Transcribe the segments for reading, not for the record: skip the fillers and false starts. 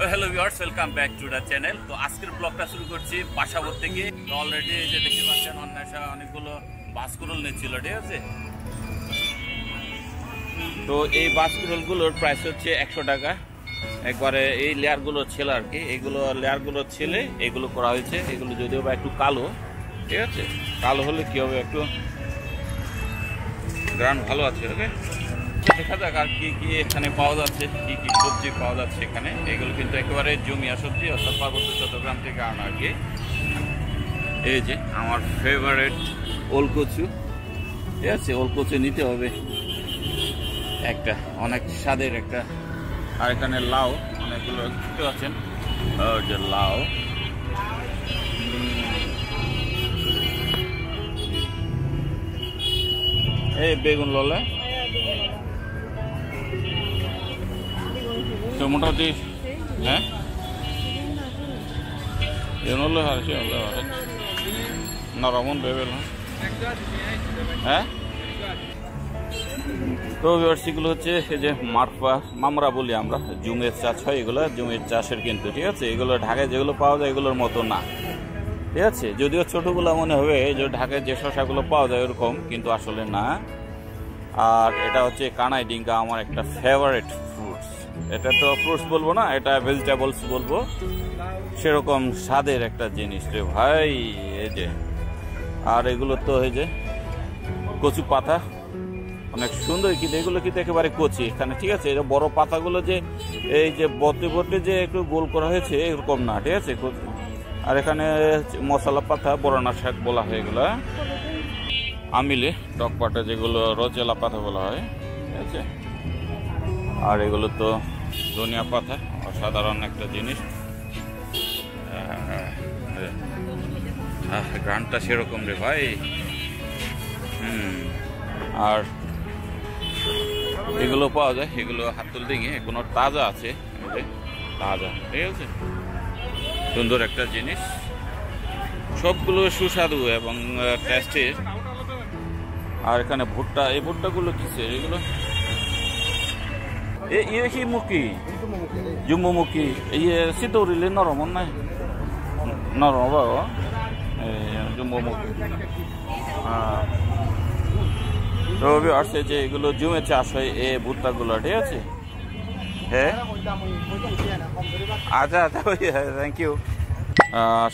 Hello viewers, welcome back to the channel. তো আজকের ব্লগটা শুরু করছি বাসাবোর থেকে। তো অলরেডি যে দেখতে পাচ্ছেন অন্বেষা অনেকগুলো বাসকুরল নিচ্ছিল, ঠিক আছে। তো এই বাসকুরলগুলোর প্রাইস হচ্ছে 100 টাকা। একবারে এই লেয়ারগুলো ছিল আর কি, এইগুলো লেয়ারগুলো ছেলে এগুলো করা হয়েছে। এগুলো যদিও বা একটু কালো, ঠিক আছে, কালো হলে কি হবে, একটু গ্রান ভালো আছে। ওকে, দেখা যাক আর কি কি এখানে পাওয়া যাচ্ছে, কি কি সবজি পাওয়া যাচ্ছে এখানে। এগুলো কিন্তু একেবারে জমিয়া সবজি, অর্থাৎ পার্বত্য চট্টগ্রাম থেকে আনা আর কি। এই যে আমার ফেভারিট ওলকচু, ঠিক আছে, ওলকচু নিতে হবে একটা, অনেক স্বাদের একটা। আর এখানে লাউ অনেকগুলো দেখতে পাচ্ছেন, যে লাউ। এই বেগুন ললে তো মোটামুটি, হ্যাঁ এগুলো হারছি নরমন বেবেল, হ্যাঁ। তো ব্যবসায়ীগুলো হচ্ছে এই যে মামরা বলি আমরা, জুমের চাষ হয়, এগুলো জুমের চাষের কিন্তু, ঠিক আছে। এগুলো ঢাকায় যেগুলো পাওয়া যায় এগুলোর মতো না, ঠিক আছে। যদিও ছোটগুলো মনে হবে যে ঢাকায় যে শসাগুলো পাওয়া যায় ওরকম, কিন্তু আসলে না। আর এটা হচ্ছে কানাই ডিঙ্কা, আমার একটা ফেভারিট ফ্রুটস। এটা তো ফ্রুটস বলবো না, এটা ভেজিটেবলস বলবো। সেরকম স্বাদের একটা জিনিস রে ভাই, এই যে। আর এগুলো তো এই যে কচু পাতা, অনেক সুন্দর, কিন্তু এগুলো কিন্তু একেবারে কচি এখানে, ঠিক আছে। এটা বড় পাতাগুলো যে এই যে বটে বটে যে একটু গোল করা হয়েছে এরকম না, ঠিক আছে। আর এখানে মশলা পাতা, বড়ানা শাক বলা হয় এগুলো, আমিলে টক পাতা যেগুলো রজেলা পাতা বলা হয়, ঠিক আছে। আর এগুলো তো ধনিয়া পাতা, অসাধারণ একটা জিনিস। গানটা সেরকম রে ভাই। আর এগুলো পাওয়া যায়, এগুলো হাতুল ডিঙে এখনো তাজা আছে, তাজা, ঠিক আছে। সুন্দর একটা জিনিস, সবগুলো সুস্বাদু এবং টেস্টের। আর এখানে ভুট্টা, এই ভুট্টাগুলো কিসে এগুলো? কি মুখি জুম্বুমুখী, এই সিতৌরিলে নরম নাই, নরম বাবা, জুম্বুমুখী। রবি আসছে যে এগুলো জুমে চাষ হয় এই ভুট্টাগুলো, ঠিক আছে। হ্যাঁ, আচ্ছা আচ্ছা, থ্যাংক ইউ।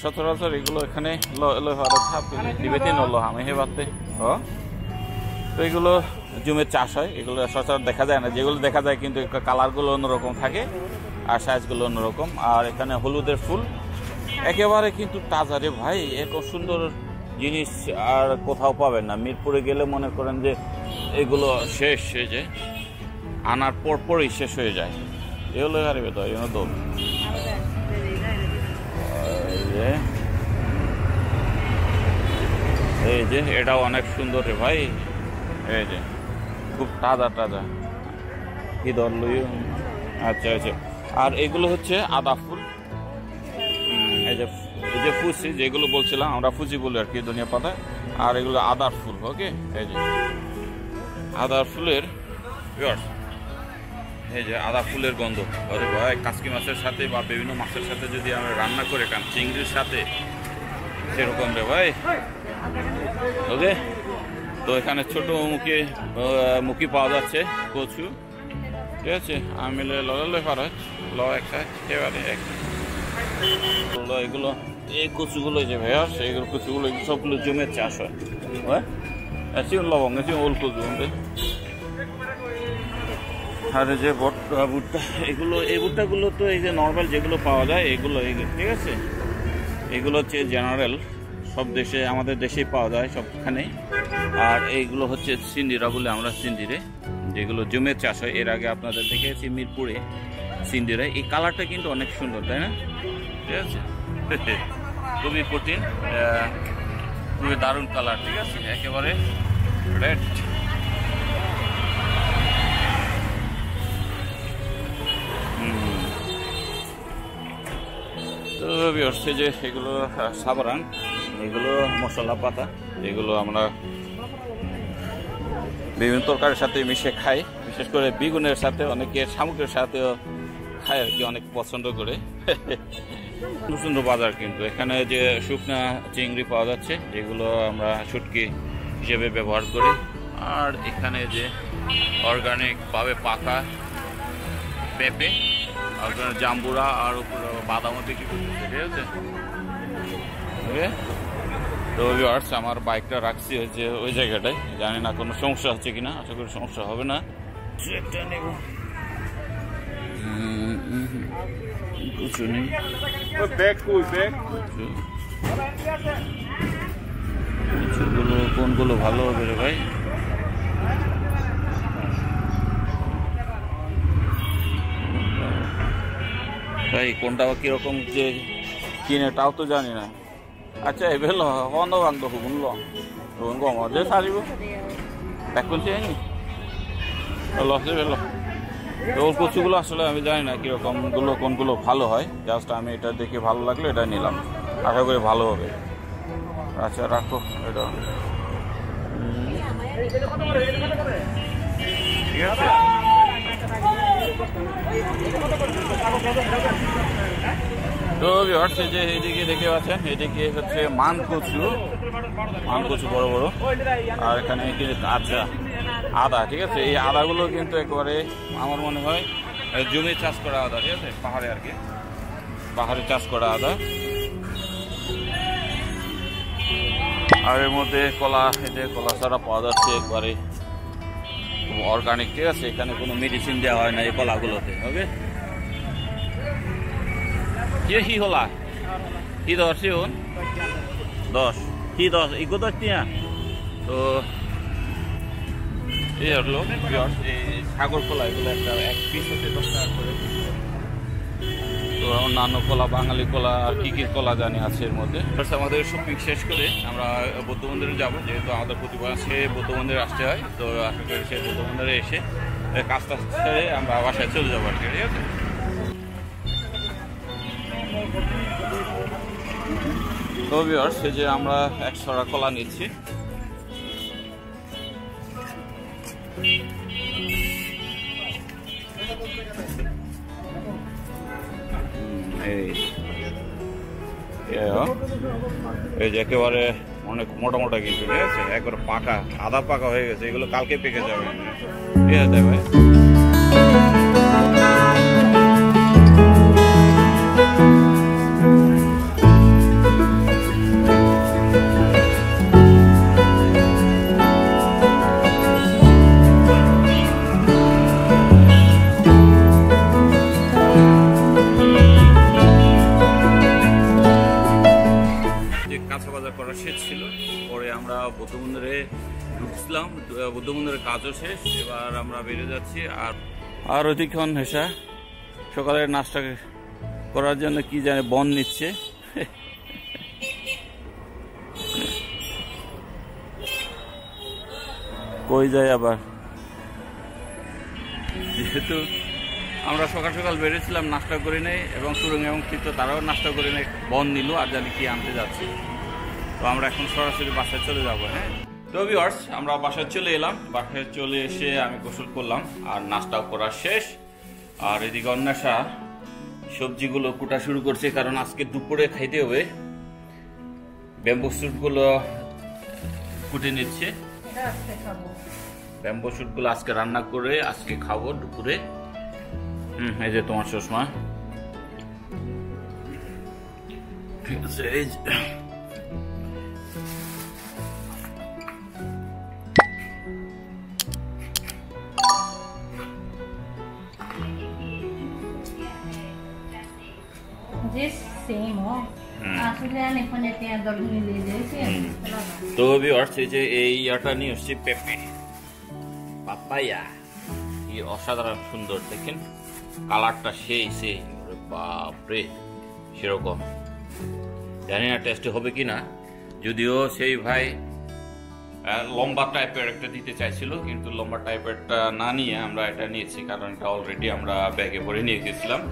সচরাচর এগুলো এখানে আমি হেবাতে, তো এগুলো জুমের চাষ হয়, এগুলো সচরাচর দেখা যায় না। যেগুলো দেখা যায় কিন্তু কালারগুলো অন্যরকম থাকে আর সাইজগুলো অন্যরকম। আর এখানে হলুদের ফুল একেবারে কিন্তু তাজা রে ভাই, এত সুন্দর জিনিস আর কোথাও পাবেন না। মিরপুরে গেলে মনে করেন যে এগুলো শেষ হয়ে যায়, আনার পরই শেষ হয়ে যায়। এগুলো হারিবে তো দোল, এই যে এটাও অনেক সুন্দর রে ভাই, এই যে খুব তাজা তাজা, কি ধরল। আচ্ছা আচ্ছা। আর এগুলো হচ্ছে আদা ফুল, এই যে ফুচি যেগুলো বলছিলাম আমরা, ফুচি বলি আর কি, ধনিয়া পাতা। আর এগুলো আদার ফুল, ওকে। এই যে আদার ফুলের, এই যে আদা ফুলের গন্ধ, আরে ভাই, কাসকি মাছের সাথে বা বিভিন্ন মাছের সাথে যদি আমরা রান্না করে খান, চিংড়ির সাথে, সেরকম রে ভাই, ওকে। তো এখানে ছোট মুখি পাওয়া যাচ্ছে, কচু, ঠিক আছে। আমিলে লড়ালে পারে ল একটা, এবারে এগুলো এই কচুগুলো যে ভাইয়া, এইগুলো কচুগুলো সবগুলো জমির চাষ হয়, হ্যাঁ। লবঙ্গ ওল কচু, আর যে ভুট্টা, এগুলো এই ভুট্টাগুলো তো এই যে নর্মাল যেগুলো পাওয়া যায় এগুলো, ঠিক আছে। এগুলো হচ্ছে জেনারেল, সব দেশে, আমাদের দেশেই পাওয়া যায় সবখানেই। আর এইগুলো হচ্ছে সিন্দিরা বলে আমরা, সিন্দিরে যেগুলো জমির চাষ হয়। এর আগে আপনাদের দেখেছি মিরপুরে সিন্দিরা। এই কালারটা কিন্তু অনেক সুন্দর, তাই না? ঠিক আছে, খুবই প্রোটিন, খুবই দারুণ কালার, ঠিক আছে, একেবারে রেড। তো হচ্ছে যে এগুলো সাবারান, এগুলো মশলা পাতা, এগুলো আমরা বিভিন্ন তরকারির সাথে মিশে খাই, বিশেষ করে বেগুনের সাথে, অনেকে শামুকের সাথেও খায় আর কি, অনেক পছন্দ করে। সুন্দর সুন্দর বাজার কিন্তু এখানে যে শুকনা চিংড়ি পাওয়া যাচ্ছে, যেগুলো আমরা শুটকি হিসেবে ব্যবহার করি। আর এখানে যে অর্গানিক ভাবে পাকা পেঁপে, আর জাম্বুরা, আর উপরে বাদামও বিক্রি করতেছে, ঠিক আছে। তো ভিউয়ার্স, আমার বাইকটা রাখছি হচ্ছে ওই জায়গাটায়, জানি না কোনো সমস্যা হচ্ছে কিনা, আশা করি সমস্যা হবে না। নেব কিছু নেই, কিছুগুলো কোনগুলো ভালো হবে রে ভাই? ভাই কোনটা কিরকম যে কিনে তাও তো জানি না। আচ্ছা এবেল বন্ধ বান্ধব শুনল গম যে সারিব এখন চেনি লসে বেল। তো ওর কচুগুলো আসলে আমি জানি না কিরকম গুলো কোনগুলো ভালো হয়, জাস্ট আমি এটা দেখে ভালো লাগলো এটা নিলাম, আশা করি ভালো হবে। আচ্ছা রাখো এটা, ঠিক আছে। তো ভিউয়ার্স, যে এদিকে দেখে পাচ্ছেন, এদিকে হচ্ছে মানকচু বড় বড়, আর এখানে আচ্ছা আদা, ঠিক আছে। এই আদাগুলো কিন্তু একেবারে আমার মনে হয় জমি চাষ করা আদা, ঠিক আছে, পাহাড়ে আর কি, পাহাড়ে চাষ করা আদা। আর এর মধ্যে কলা, এই যে কলা ছাড়া পাওয়া যাচ্ছে একবারে অর্গানিক, ঠিক আছে। এখানে কোনো মেডিসিন দেওয়া হয় না এই কলাগুলোতে, ওকে। কি হলা কি 10 10 কি 10 ইগো 10 টিয়া। তো এই হলো সাগর কলা, এগুলো একটা এক পিস হচ্ছে 10 টাকা করে। তো অন্যান্য কলা, বাঙালি কলা আর কি কি কলা জানি আছে এর মধ্যে। আমাদের শপিং শেষ করে আমরা বৌদ্ধ মন্দিরে যাবো, যেহেতু আমাদের প্রতি মাসে বৌদ্ধ মন্দিরে আসতে হয়। তো আশা করি সেই বৌদ্ধ মন্দিরে এসে কাজটা ছেড়ে আমরা বাসায় চলে যাবো আর কি, ঠিক আছে। তো ভিউয়ার্স, এই যে আমরা 100 কলা নিচ্ছি। এই যে একেবারে অনেক মোটা মোটা কিন্তু, ঠিক আছে, একবার পাকা, আধা পাকা হয়ে গেছে, এগুলো কালকে পেকে যাবে, ঠিক আছে ভাই। শেষ ছিল, পরে আমরা বৌদ্ধ মন্দিরে ঢুকছিলাম, বৌদ্ধ মন্দিরের কাজও শেষ, এবার আমরা বেরিয়ে যাচ্ছি। আর অধিকক্ষণ হেসা সকালের নাস্তা করার জন্য কি জানে বন নিচ্ছে। কই যায় আবার, যেহেতু আমরা সকাল সকাল বেরিয়েছিলাম, নাস্তা করে নেই, এবং সুরঙ্গ এবং চিত্র তারাও নাস্তা করে নেই, বন নিল, আর জানি কি আনতে যাচ্ছি। তো আমরা এখন সরাসরি বাসায় চলে যাবো। হ্যাঁ, তো ভিউয়ার্স, আমরা বাসায় চলে এলাম। বাসায় চলে এসে আমি গোসল করলাম, আর নাস্তাও করা শেষ। আর এদিকে অন্বেষা সবজিগুলো কুটা শুরু করছে, কারণ আজকে দুপুরে খাইতে হবে। ব্যাম্বো শুটগুলো কুটে নিচ্ছে, ব্যাম্বো শুটগুলো আজকে রান্না করে আজকে খাবো দুপুরে। এই যে তোমার চশমা, ঠিক আছে। এই তো ভিউয়ার্স, এই যে এই ইয়াটা নিয়ে আসছি পেঁপে, পাপায়া, কি অসাধারণ সুন্দর, দেখেন কালারটা সেই বাপরে সেরকম। জানি না টেস্ট হবে কিনা, যদিও সেই ভাই লম্বা টাইপের একটা দিতে চাইছিল, কিন্তু লম্বা টাইপেরটা না নিয়ে আমরা এটা নিয়েছি, কারণ এটা অলরেডি আমরা ব্যাগে ভরে নিয়ে গেছিলাম।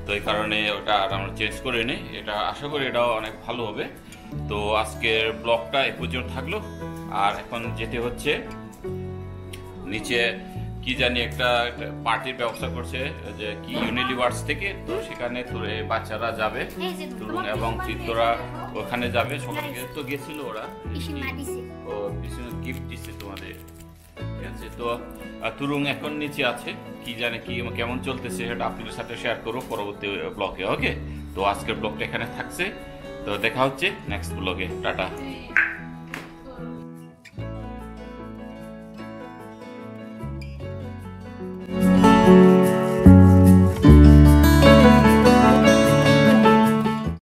তো এই কারণে ওটা আর আমরা চেঞ্জ করে নিই, এটা আশা করি এটাও অনেক ভালো হবে। তো আজকের ব্লগটা এ পর্যন্ত থাকলো, আর এখন যেতে হচ্ছে নিচে কি জানি একটা পার্টির ব্যবস্থা করছে যে কি ইউনিলিভার্স থেকে, তো সেখানে তোর এই বাচ্চারা যাবে তুরুং এবং চিত্তরা ওখানে যাবে। সকালে তো গেছিল ওরা, ও পিছনে গিফট দিচ্ছে তোমাদের, ঠিক আছে। তো তুরুং এখন নিচে আছে, কি জানে কি কেমন চলতেছে সেটা আপনাদের সাথে শেয়ার করবো পরবর্তী ব্লগে। ওকে, তো আজকের ব্লগটা এখানে থাকছে, তো দেখা হচ্ছে নেক্সট ব্লগে। টাটা।